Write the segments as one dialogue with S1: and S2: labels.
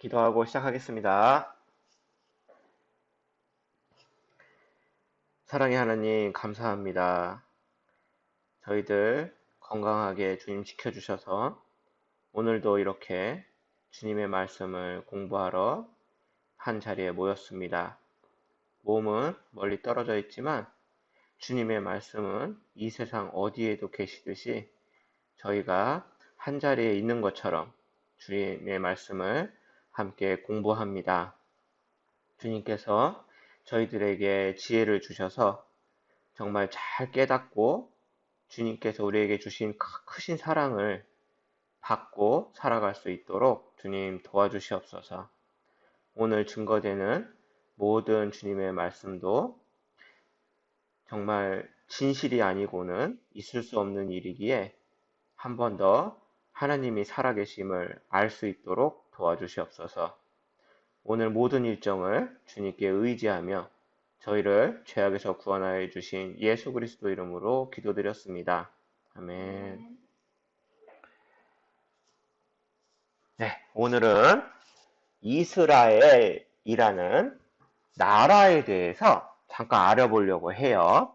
S1: 기도하고 시작하겠습니다. 사랑의 하나님, 감사합니다. 저희들 건강하게 주님 지켜주셔서 오늘도 이렇게 주님의 말씀을 공부하러 한 자리에 모였습니다. 몸은 멀리 떨어져 있지만 주님의 말씀은 이 세상 어디에도 계시듯이 저희가 한 자리에 있는 것처럼 주님의 말씀을 함께 공부합니다. 주님께서 저희들에게 지혜를 주셔서 정말 잘 깨닫고 주님께서 우리에게 주신 크신 사랑을 받고 살아갈 수 있도록 주님 도와주시옵소서. 오늘 증거되는 모든 주님의 말씀도 정말 진실이 아니고는 있을 수 없는 일이기에 한 번 더 하나님이 살아계심을 알 수 있도록 도와주시옵소서. 오늘 모든 일정을 주님께 의지하며 저희를 죄악에서 구원하여 주신 예수 그리스도 이름으로 기도드렸습니다. 아멘. 네, 오늘은 이스라엘이라는 나라에 대해서 잠깐 알아보려고 해요.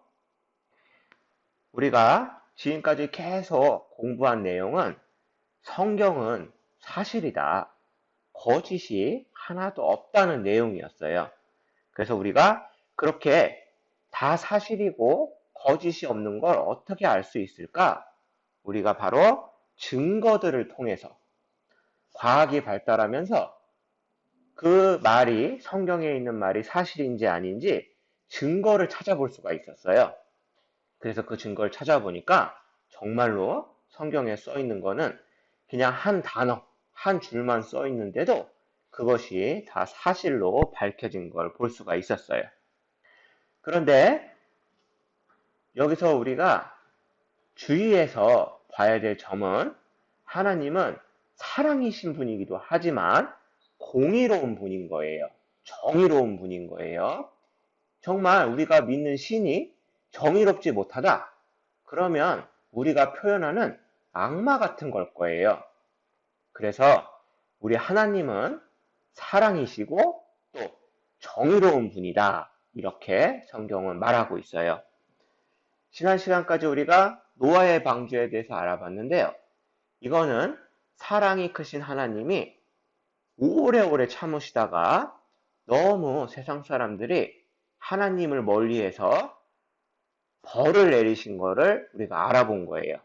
S1: 우리가 지금까지 계속 공부한 내용은 성경은 사실이다. 거짓이 하나도 없다는 내용이었어요. 그래서 우리가 그렇게 다 사실이고 거짓이 없는 걸 어떻게 알 수 있을까? 우리가 바로 증거들을 통해서 과학이 발달하면서 그 말이 성경에 있는 말이 사실인지 아닌지 증거를 찾아볼 수가 있었어요. 그래서 그 증거를 찾아보니까 정말로 성경에 써 있는 거는 그냥 한 단어, 한 줄만 써 있는데도 그것이 다 사실로 밝혀진 걸 볼 수가 있었어요. 그런데 여기서 우리가 주의해서 봐야 될 점은 하나님은 사랑이신 분이기도 하지만 공의로운 분인 거예요. 정의로운 분인 거예요. 정말 우리가 믿는 신이 정의롭지 못하다. 그러면 우리가 표현하는 악마 같은 걸 거예요. 그래서 우리 하나님은 사랑이시고 또 정의로운 분이다. 이렇게 성경은 말하고 있어요. 지난 시간까지 우리가 노아의 방주에 대해서 알아봤는데요. 이거는 사랑이 크신 하나님이 오래오래 참으시다가 너무 세상 사람들이 하나님을 멀리해서 벌을 내리신 거를 우리가 알아본 거예요.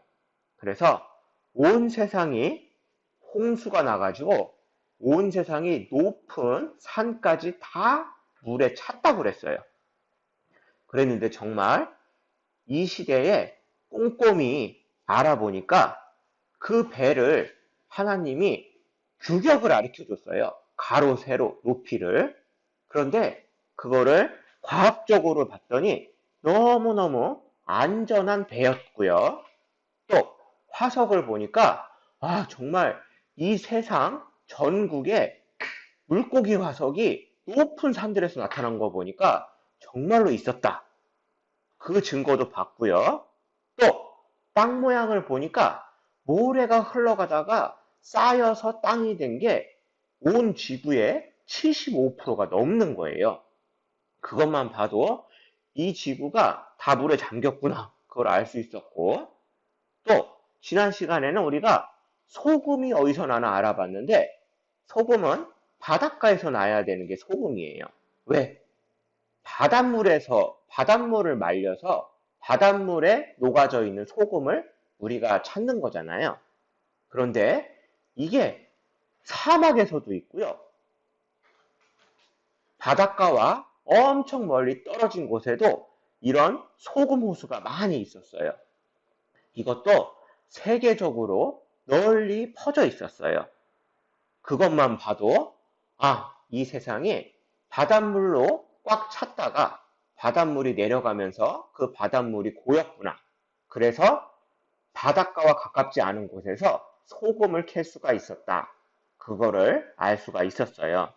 S1: 그래서 온 세상이 홍수가 나가지고 온 세상이 높은 산까지 다 물에 찼다고 그랬어요. 그랬는데 정말 이 시대에 꼼꼼히 알아보니까 그 배를 하나님이 규격을 가르쳐 줬어요. 가로, 세로, 높이를. 그런데 그거를 과학적으로 봤더니 너무너무 안전한 배였고요. 또 화석을 보니까 정말 이 세상 전국에 물고기 화석이 높은 산들에서 나타난 거 보니까 정말로 있었다. 그 증거도 봤고요. 또 땅 모양을 보니까 모래가 흘러가다가 쌓여서 땅이 된 게 온 지구의 75%가 넘는 거예요. 그것만 봐도 이 지구가 다 물에 잠겼구나. 그걸 알 수 있었고, 또 지난 시간에는 우리가 소금이 어디서 나나 알아봤는데 소금은 바닷가에서 나야 되는 게 소금이에요. 왜? 바닷물을 말려서 바닷물에 녹아져 있는 소금을 우리가 찾는 거잖아요. 그런데 이게 사막에서도 있고요. 바닷가와 엄청 멀리 떨어진 곳에도 이런 소금 호수가 많이 있었어요. 이것도 세계적으로 널리 퍼져 있었어요. 그것만 봐도 이 세상이 바닷물로 꽉 찼다가 바닷물이 내려가면서 그 바닷물이 고였구나. 그래서 바닷가와 가깝지 않은 곳에서 소금을 캘 수가 있었다. 그거를 알 수가 있었어요.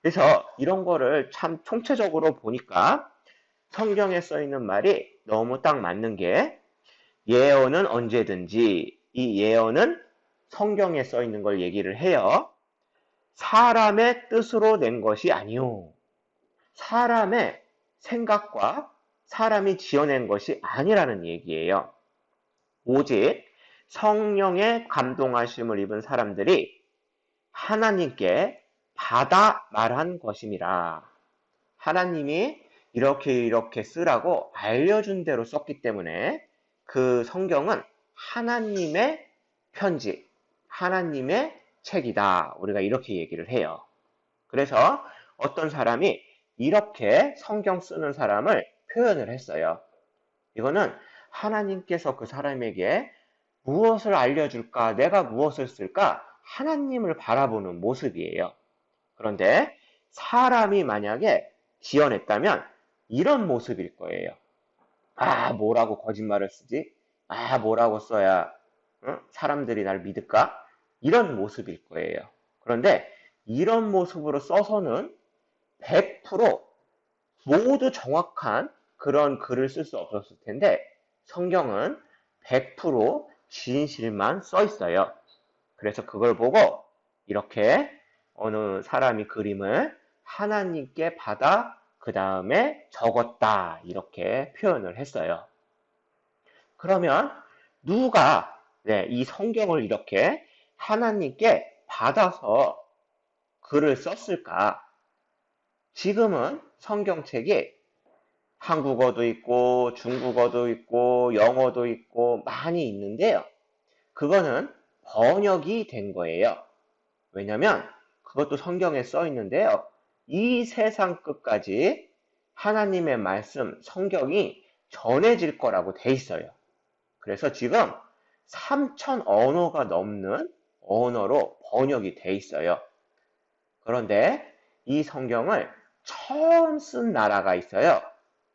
S1: 그래서 이런 거를 참 총체적으로 보니까 성경에 써 있는 말이 너무 딱 맞는 게 예언은 언제든지 이 예언은 성경에 써 있는 걸 얘기를 해요. 사람의 뜻으로 낸 것이 아니오. 사람의 생각과 사람이 지어낸 것이 아니라는 얘기예요. 오직 성령의 감동하심을 입은 사람들이 하나님께 받아 말한 것임이라. 하나님이 이렇게 쓰라고 알려준 대로 썼기 때문에 그 성경은 하나님의 편지, 하나님의 책이다. 우리가 이렇게 얘기를 해요. 그래서 어떤 사람이 이렇게 성경 쓰는 사람을 표현을 했어요. 이거는 하나님께서 그 사람에게 무엇을 알려줄까, 내가 무엇을 쓸까, 하나님을 바라보는 모습이에요. 그런데 사람이 만약에 지어냈다면 이런 모습일 거예요. 아, 뭐라고 거짓말을 쓰지? 아, 뭐라고 써야 사람들이 날 믿을까? 이런 모습일 거예요. 그런데 이런 모습으로 써서는 100% 모두 정확한 그런 글을 쓸 수 없었을 텐데 성경은 100% 진실만 써 있어요. 그래서 그걸 보고 이렇게 어느 사람이 그림을 하나님께 받아 그 다음에 적었다 이렇게 표현을 했어요. 그러면 누가 이 성경을 이렇게 하나님께 받아서 글을 썼을까? 지금은 성경책이 한국어도 있고 중국어도 있고 영어도 있고 많이 있는데요. 그거는 번역이 된 거예요. 왜냐면 그것도 성경에 써 있는데요. 이 세상 끝까지 하나님의 말씀, 성경이 전해질 거라고 돼 있어요. 그래서 지금 3,000 언어가 넘는 언어로 번역이 돼 있어요. 그런데 이 성경을 처음 쓴 나라가 있어요.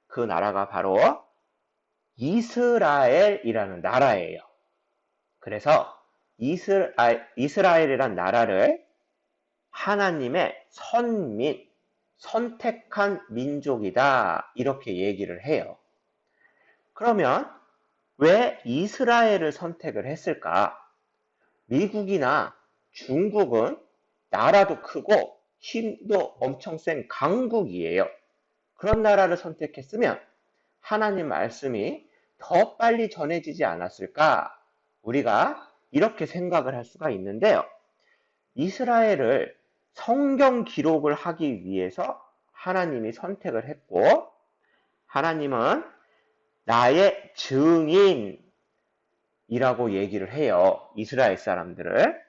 S1: 그 나라가 바로 이스라엘이라는 나라예요. 그래서 이스라엘이란 나라를 하나님의 선민, 선택한 민족이다 이렇게 얘기를 해요. 그러면 왜 이스라엘을 선택을 했을까? 미국이나 중국은 나라도 크고 힘도 엄청 센 강국이에요. 그런 나라를 선택했으면 하나님 말씀이 더 빨리 전해지지 않았을까? 우리가 이렇게 생각을 할 수가 있는데요. 이스라엘을 성경 기록을 하기 위해서 하나님이 선택을 했고, 하나님은 나의 증인이라고 얘기를 해요. 이스라엘 사람들을.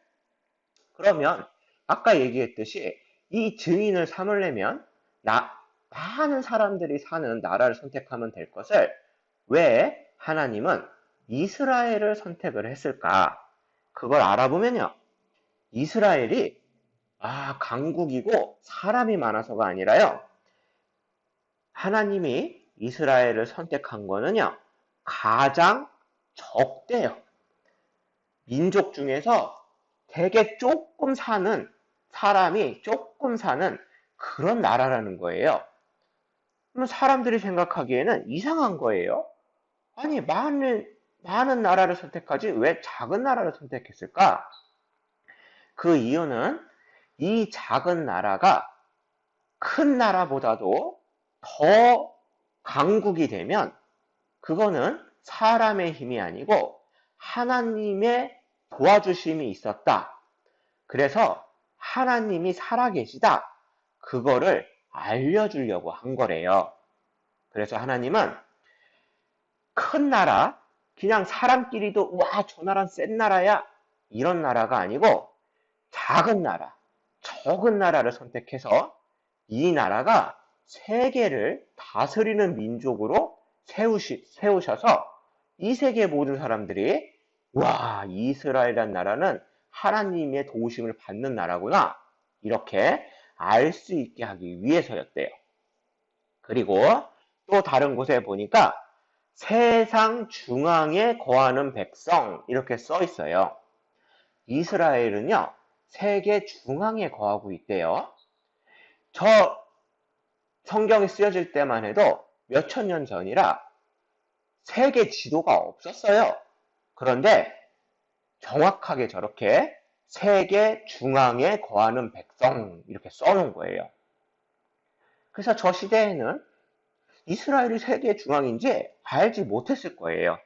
S1: 그러면 아까 얘기했듯이 이 증인을 삼으려면 많은 사람들이 사는 나라를 선택하면 될 것을 왜 하나님은 이스라엘을 선택을 했을까? 그걸 알아보면요. 이스라엘이 강국이고 사람이 많아서가 아니라요. 하나님이 이스라엘을 선택한 거는요. 가장 적대요. 민족 중에서 되게 조금 사는 사람이 조금 사는 그런 나라라는 거예요. 그럼 사람들이 생각하기에는 이상한 거예요. 아니, 많은 나라를 선택하지 왜 작은 나라를 선택했을까? 그 이유는 이 작은 나라가 큰 나라보다도 더 강국이 되면 그거는 사람의 힘이 아니고 하나님의 도와주심이 있었다. 그래서 하나님이 살아계시다. 그거를 알려주려고 한 거래요. 그래서 하나님은 큰 나라, 그냥 사람끼리도 와, 저 나라는 센 나라야. 이런 나라가 아니고 작은 나라, 적은 나라를 선택해서 이 나라가 세계를 다스리는 민족으로 세우셔서 이 세계 모든 사람들이 와, 이스라엘이라는 나라는 하나님의 도우심을 받는 나라구나. 이렇게 알 수 있게 하기 위해서였대요. 그리고 또 다른 곳에 보니까 세상 중앙에 거하는 백성 이렇게 써 있어요. 이스라엘은요, 세계 중앙에 거하고 있대요. 저 성경이 쓰여질 때만 해도 몇천 년 전이라 세계 지도가 없었어요. 그런데 정확하게 저렇게 세계 중앙에 거하는 백성 이렇게 써놓은 거예요. 그래서 저 시대에는 이스라엘이 세계 중앙인지 알지 못했을 거예요.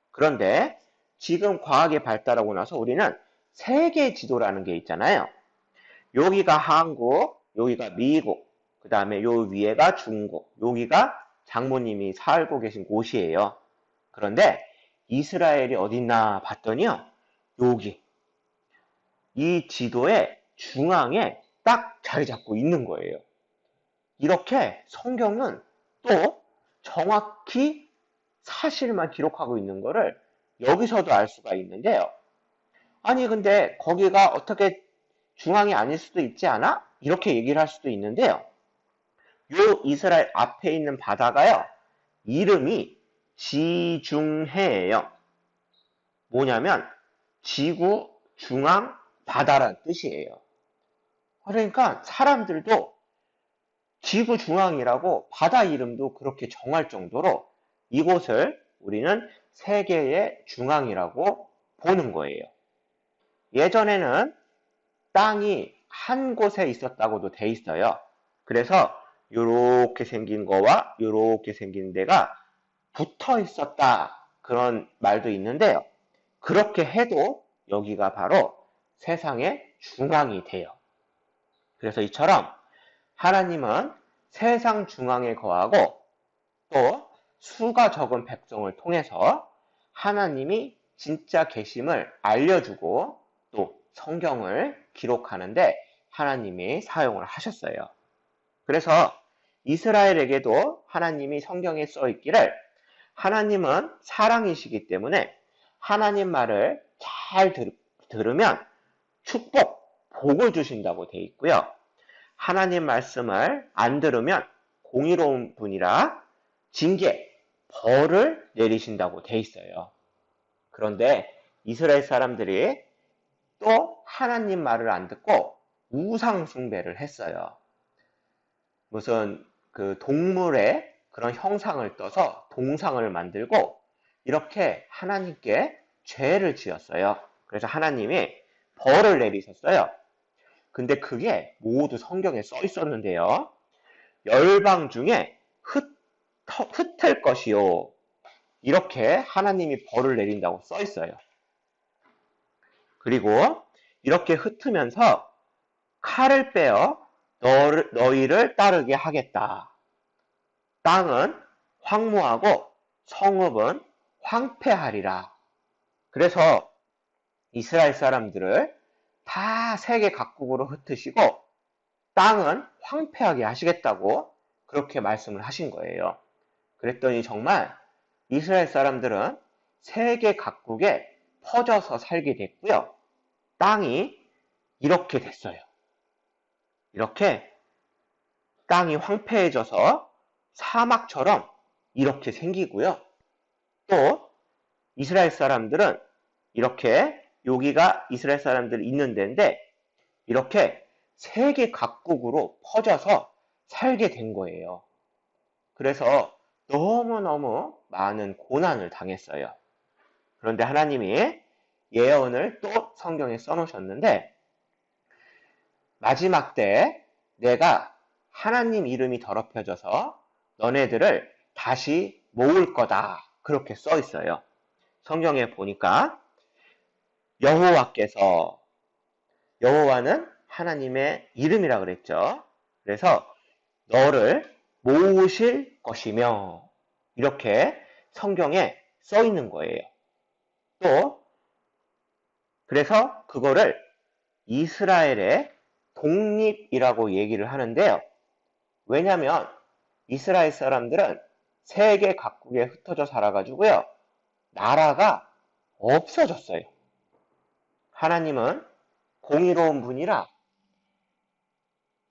S1: 그런데 지금 과학이 발달하고 나서 우리는 세계 지도라는 게 있잖아요. 여기가 한국, 여기가 미국, 그 다음에 요 위에가 중국, 여기가 장모님이 살고 계신 곳이에요. 그런데 이스라엘이 어딨나 봤더니요. 여기. 이 지도의 중앙에 딱 자리 잡고 있는 거예요. 이렇게 성경은 또 정확히 사실만 기록하고 있는 거를 여기서도 알 수가 있는데요. 아니, 근데 거기가 어떻게 중앙이 아닐 수도 있지 않아? 이렇게 얘기를 할 수도 있는데요. 요 이스라엘 앞에 있는 바다가요. 이름이 지중해예요. 뭐냐면 지구 중앙 바다란 뜻이에요. 그러니까 사람들도 지구 중앙이라고 바다 이름도 그렇게 정할 정도로 이곳을 우리는 세계의 중앙이라고 보는 거예요. 예전에는 땅이 한 곳에 있었다고도 돼 있어요. 그래서 이렇게 생긴 거와 이렇게 생긴 데가 붙어 있었다. 그런 말도 있는데요. 그렇게 해도 여기가 바로 세상의 중앙이 돼요. 그래서 이처럼 하나님은 세상 중앙에 거하고 또 수가 적은 백성을 통해서 하나님이 진짜 계심을 알려주고 또 성경을 기록하는데 하나님이 사용을 하셨어요. 그래서 이스라엘에게도 하나님이 성경에 써 있기를 하나님은 사랑이시기 때문에 하나님 말을 잘 들으면 축복, 복을 주신다고 돼 있고요. 하나님 말씀을 안 들으면 공의로운 분이라 징계, 벌을 내리신다고 돼 있어요. 그런데 이스라엘 사람들이 또 하나님 말을 안 듣고 우상 숭배를 했어요. 무슨 그 동물의 그런 형상을 떠서 동상을 만들고 이렇게 하나님께 죄를 지었어요. 그래서 하나님이 벌을 내리셨어요. 근데 그게 모두 성경에 써 있었는데요. 열방 중에 흩을 것이요. 이렇게 하나님이 벌을 내린다고 써 있어요. 그리고 이렇게 흩으면서 칼을 빼어 너희를 따르게 하겠다. 땅은 황무하고 성읍은 황폐하리라. 그래서 이스라엘 사람들을 다 세계 각국으로 흩으시고 땅은 황폐하게 하시겠다고 그렇게 말씀을 하신 거예요. 그랬더니 정말 이스라엘 사람들은 세계 각국에 퍼져서 살게 됐고요. 땅이 이렇게 됐어요. 이렇게 땅이 황폐해져서 사막처럼 이렇게 생기고요. 또 이스라엘 사람들은 이렇게 여기가 이스라엘 사람들이 있는 데인데 이렇게 세계 각국으로 퍼져서 살게 된 거예요. 그래서 너무너무 많은 고난을 당했어요. 그런데 하나님이 예언을 또 성경에 써놓으셨는데 마지막 때 내가 하나님 이름이 더럽혀져서 너네들을 다시 모을 거다. 그렇게 써 있어요. 성경에 보니까 여호와는 하나님의 이름이라 그랬죠. 그래서 너를 모으실 것이며 이렇게 성경에 써 있는 거예요. 또 그래서 그거를 이스라엘의 독립이라고 얘기를 하는데요. 왜냐하면 이스라엘 사람들은 세계 각국에 흩어져 살아가지고요. 나라가 없어졌어요. 하나님은 공의로운 분이라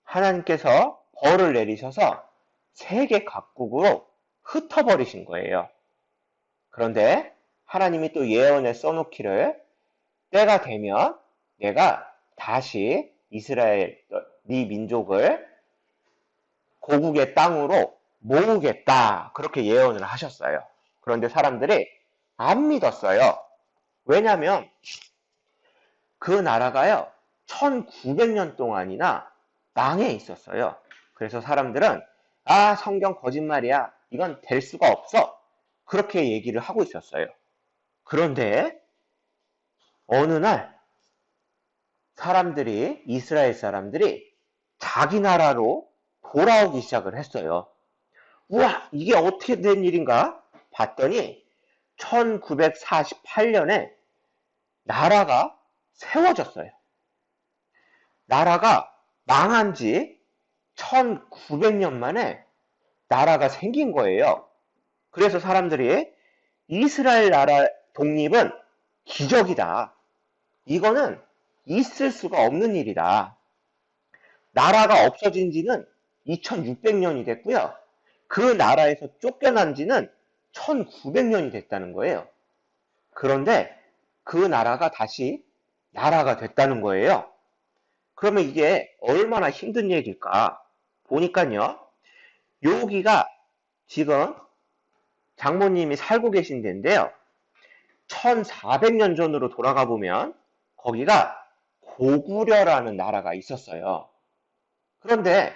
S1: 하나님께서 벌을 내리셔서 세계 각국으로 흩어버리신 거예요. 그런데 하나님이 또 예언에 써놓기를 때가 되면 내가 다시 이스라엘, 네 민족을 고국의 땅으로 모으겠다. 그렇게 예언을 하셨어요. 그런데 사람들이 안 믿었어요. 왜냐하면 그 나라가요, 1900년 동안이나 망해 있었어요. 그래서 사람들은 아, 성경 거짓말이야. 이건 될 수가 없어. 그렇게 얘기를 하고 있었어요. 그런데 어느 날 이스라엘 사람들이 자기 나라로 돌아오기 시작을 했어요. 우와, 이게 어떻게 된 일인가? 봤더니 1948년에 나라가 세워졌어요. 나라가 망한 지 1900년 만에 나라가 생긴 거예요. 그래서 사람들이 이스라엘 나라 독립은 기적이다. 이거는 있을 수가 없는 일이다. 나라가 없어진 지는 2600년이 됐고요. 그 나라에서 쫓겨난 지는 1900년이 됐다는 거예요. 그런데 그 나라가 다시 나라가 됐다는 거예요. 그러면 이게 얼마나 힘든 얘기일까? 보니까요, 여기가 지금 장모님이 살고 계신 데인데요. 1400년 전으로 돌아가 보면 거기가 고구려라는 나라가 있었어요. 그런데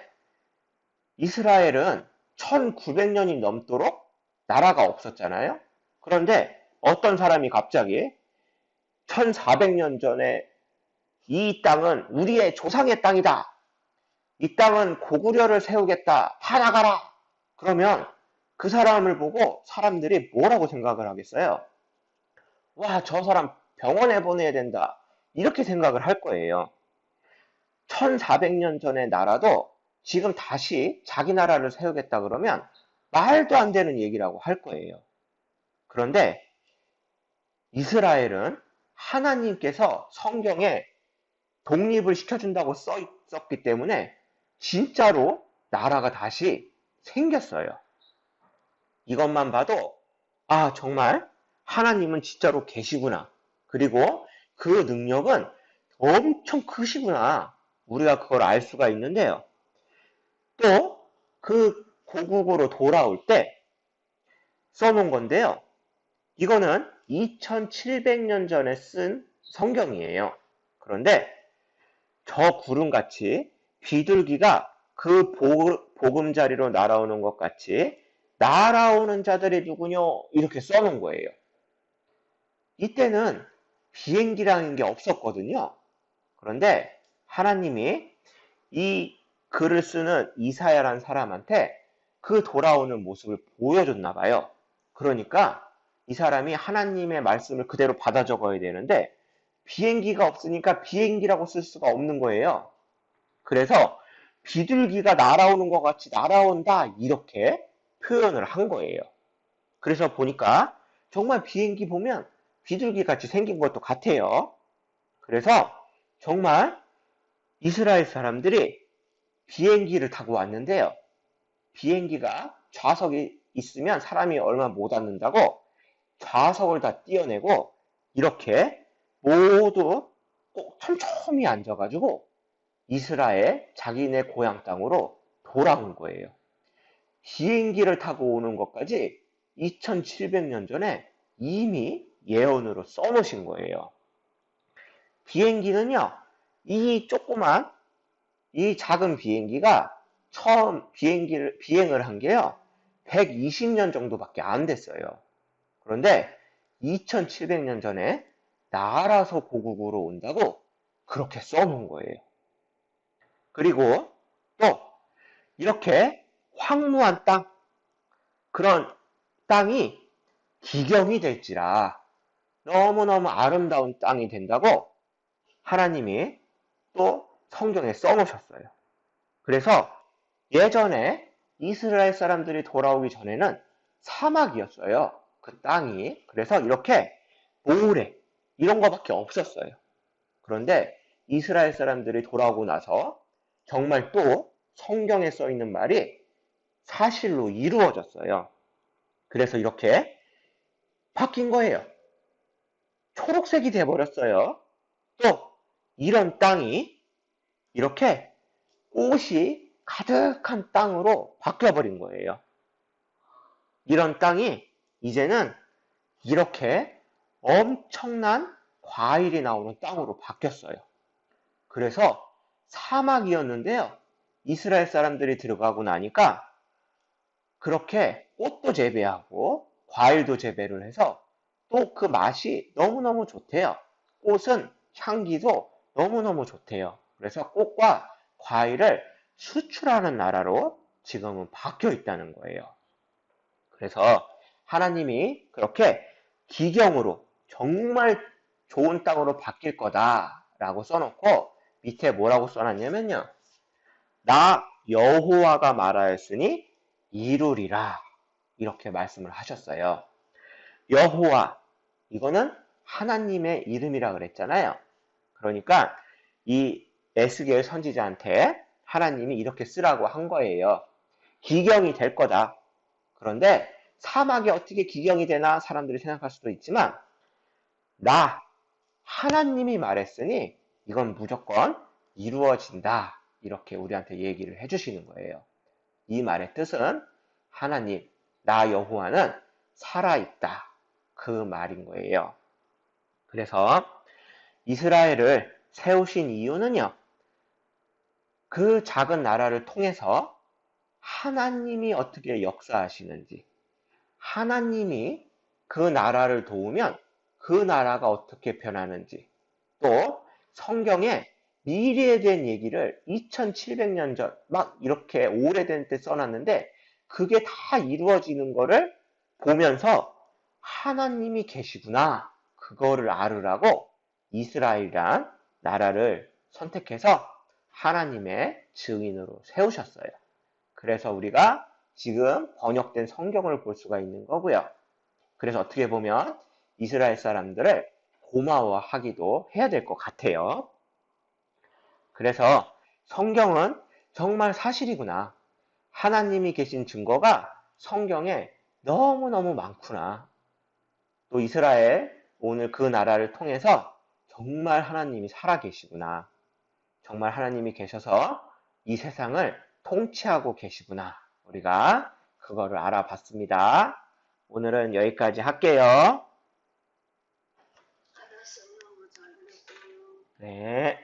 S1: 이스라엘은 1900년이 넘도록 나라가 없었잖아요. 그런데 어떤 사람이 갑자기 1400년 전에 이 땅은 우리의 조상의 땅이다. 이 땅은 고구려를 세우겠다. 다 나가라. 그러면 그 사람을 보고 사람들이 뭐라고 생각을 하겠어요? 와, 저 사람 병원에 보내야 된다. 이렇게 생각을 할 거예요. 1400년 전의 나라도 지금 다시 자기 나라를 세우겠다 그러면 말도 안 되는 얘기라고 할 거예요. 그런데 이스라엘은 하나님께서 성경에 독립을 시켜준다고 써 있었기 때문에 진짜로 나라가 다시 생겼어요. 이것만 봐도 아, 정말 하나님은 진짜로 계시구나. 그리고 그 능력은 엄청 크시구나. 우리가 그걸 알 수가 있는데요. 또 그 고국으로 돌아올 때 써놓은 건데요. 이거는 2700년 전에 쓴 성경이에요. 그런데 저 구름같이 비둘기가 그 보금자리로 날아오는 것 같이 날아오는 자들이 누구뇨? 이렇게 써놓은 거예요. 이때는 비행기라는 게 없었거든요. 그런데 하나님이 이 글을 쓰는 이사야라는 사람한테 그 돌아오는 모습을 보여줬나 봐요. 그러니까 이 사람이 하나님의 말씀을 그대로 받아 적어야 되는데 비행기가 없으니까 비행기라고 쓸 수가 없는 거예요. 그래서 비둘기가 날아오는 것 같이 날아온다 이렇게 표현을 한 거예요. 그래서 보니까 정말 비행기 보면 비둘기 같이 생긴 것도 같아요. 그래서 정말 이스라엘 사람들이 비행기를 타고 왔는데요. 비행기가 좌석이 있으면 사람이 얼마 못 앉는다고 좌석을 다 떼어내고 이렇게 모두 꼭 촘촘히 앉아가지고 이스라엘 자기네 고향 땅으로 돌아온 거예요. 비행기를 타고 오는 것까지 2700년 전에 이미 예언으로 써놓으신 거예요. 비행기는요, 이 작은 비행기가 처음 비행을 한 게요, 120년 정도밖에 안 됐어요. 그런데 2700년 전에 날아서 고국으로 온다고 그렇게 써놓은 거예요. 그리고 또 이렇게 황무한 땅, 그런 땅이 기경이 될지라 너무너무 아름다운 땅이 된다고 하나님이 또 성경에 써놓으셨어요. 그래서 예전에 이스라엘 사람들이 돌아오기 전에는 사막이었어요. 그 땅이. 그래서 이렇게 모래 이런 거밖에 없었어요. 그런데 이스라엘 사람들이 돌아오고 나서 정말 또 성경에 써 있는 말이 사실로 이루어졌어요. 그래서 이렇게 바뀐 거예요. 초록색이 돼버렸어요. 또 이런 땅이 이렇게 꽃이 가득한 땅으로 바뀌어버린 거예요. 이런 땅이 이제는 이렇게 엄청난 과일이 나오는 땅으로 바뀌었어요. 그래서 사막이었는데요. 이스라엘 사람들이 들어가고 나니까 그렇게 꽃도 재배하고 과일도 재배를 해서 또 그 맛이 너무너무 좋대요. 꽃은 향기도 너무너무 좋대요. 그래서 꽃과 과일을 수출하는 나라로 지금은 바뀌어 있다는 거예요. 그래서 하나님이 그렇게 기경으로 정말 좋은 땅으로 바뀔 거다라고 써놓고 밑에 뭐라고 써놨냐면요. 나 여호와가 말하였으니 이루리라 이렇게 말씀을 하셨어요. 여호와 이거는 하나님의 이름이라 그랬잖아요. 그러니까 이 에스겔 선지자한테 하나님이 이렇게 쓰라고 한 거예요. 기경이 될 거다. 그런데 사막이 어떻게 기경이 되나 사람들이 생각할 수도 있지만 나 하나님이 말했으니 이건 무조건 이루어진다. 이렇게 우리한테 얘기를 해주시는 거예요. 이 말의 뜻은 하나님, 나 여호와는 살아있다. 그 말인 거예요. 그래서 이스라엘을 세우신 이유는요. 그 작은 나라를 통해서 하나님이 어떻게 역사하시는지, 하나님이 그 나라를 도우면 그 나라가 어떻게 변하는지, 또 성경에 미래에 대한 얘기를 2700년 전, 막 이렇게 오래된 때 써놨는데 그게 다 이루어지는 거를 보면서 하나님이 계시구나. 그거를 알으라고 이스라엘이란 나라를 선택해서 하나님의 증인으로 세우셨어요. 그래서 우리가 지금 번역된 성경을 볼 수가 있는 거고요. 그래서 어떻게 보면 이스라엘 사람들을 고마워하기도 해야 될 것 같아요. 그래서 성경은 정말 사실이구나. 하나님이 계신 증거가 성경에 너무너무 많구나. 또 이스라엘, 오늘 그 나라를 통해서 정말 하나님이 살아계시구나. 정말 하나님이 계셔서 이 세상을 통치하고 계시구나. 우리가 그거를 알아봤습니다. 오늘은 여기까지 할게요. 네.